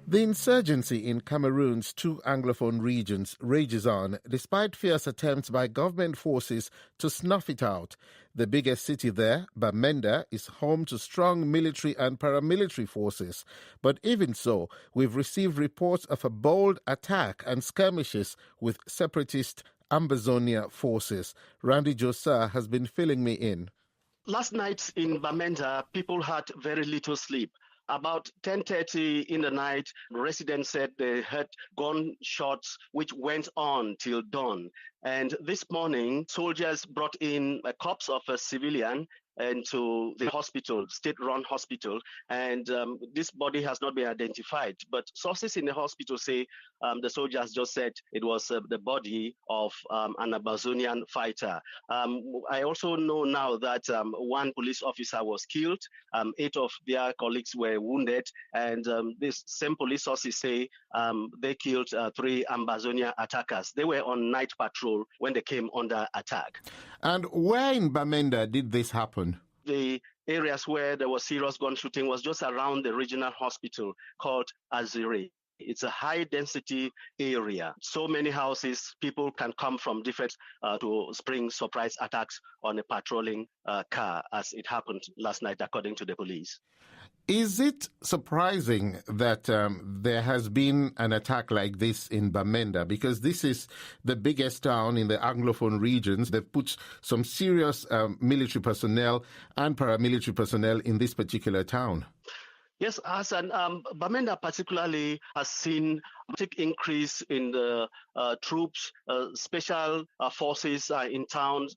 The insurgency in Cameroon's two Anglophone regions rages on despite fierce attempts by government forces to snuff it out. The biggest city there, Bamenda, is home to strong military and paramilitary forces. But even so, we've received reports of a bold attack and skirmishes with separatist Ambazonia forces. Randy Josa has been filling me in. Last night in Bamenda, people had very little sleep. About 10:30 in the night, residents said they heard gunshots which went on till dawn. And this morning, soldiers brought in a corpse of a civilian into the hospital, state-run hospital, and this body has not been identified. But sources in the hospital say the soldiers just said it was the body of an Amazonian fighter. I also know now that one police officer was killed, 8 of their colleagues were wounded, and this same police sources say they killed 3 Ambazonia attackers. They were on night patrol when they came under attack. And where in Bamenda did this happen? The areas where there was serious gun shooting was just around the regional hospital called Azire. It's a high-density area. So many houses, people can come from different to spring surprise attacks on a patrolling car, as it happened last night, according to the police. Is it surprising that there has been an attack like this in Bamenda? Because this is the biggest town in the Anglophone regions. They've put some serious military personnel and paramilitary personnel in this particular town. Yes, Hassan, Bamenda particularly has seen a big increase in the troops, special forces in town,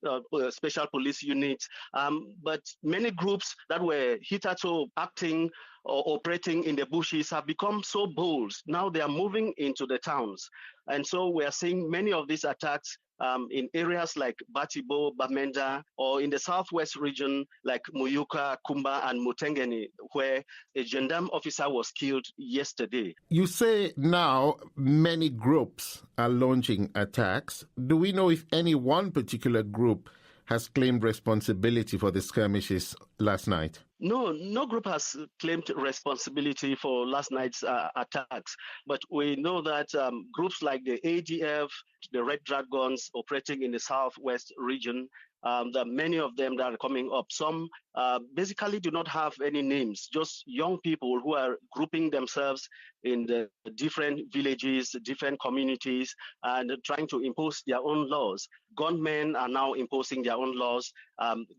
special police units, but many groups that were hitherto acting or operating in the bushes have become so bold. Now they are moving into the towns. And so we are seeing many of these attacks in areas like Batibo, Bamenda, or in the southwest region like Muyuka, Kumba, and Mutengeni, where a gendarme officer was killed yesterday. You say now many groups are launching attacks. Do we know if any one particular group has claimed responsibility for the skirmishes last night? No group has claimed responsibility for last night's attacks, but we know that groups like the ADF, the Red Dragons operating in the southwest region, that many of them that are coming up, some basically do not have any names, just young people who are grouping themselves in the different villages, different communities, and trying to impose their own laws. Gunmen are now imposing their own laws.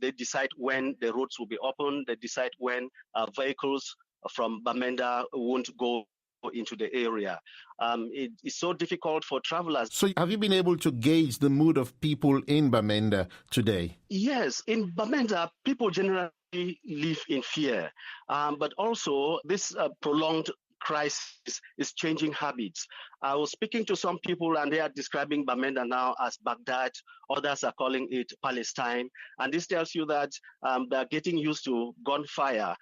They decide when the roads will be open. They decide when vehicles from Bamenda won't go into the area. It is so difficult for travelers. So have you been able to gauge the mood of people in Bamenda today? Yes, in Bamenda, people generally live in fear, but also this prolonged crisis is changing habits. I was speaking to some people and they are describing Bamenda now as Baghdad. Others are calling it Palestine. And this tells you that they're getting used to gunfire,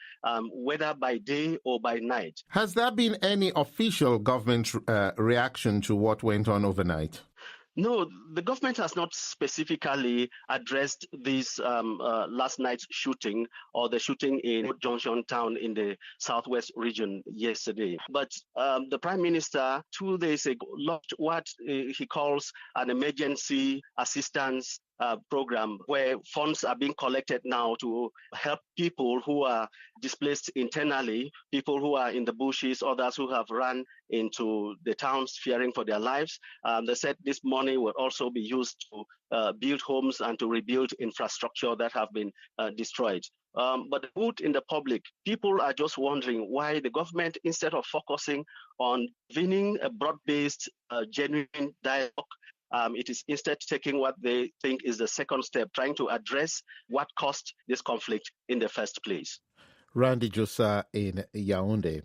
whether by day or by night. Has there been any official government reaction to what went on overnight? No, the government has not specifically addressed this last night's shooting or the shooting in Junction Town in the southwest region yesterday. But the Prime Minister 2 days ago launched what he calls an emergency assistance program where funds are being collected now to help people who are displaced internally, people who are in the bushes, others who have run into the towns fearing for their lives. They said this money will also be used to build homes and to rebuild infrastructure that have been destroyed. But the mood in the public, people are just wondering why the government, instead of focusing on winning a broad-based, genuine dialogue, it is instead taking what they think is the second step, trying to address what caused this conflict in the first place. Randy Josa in Yaoundé.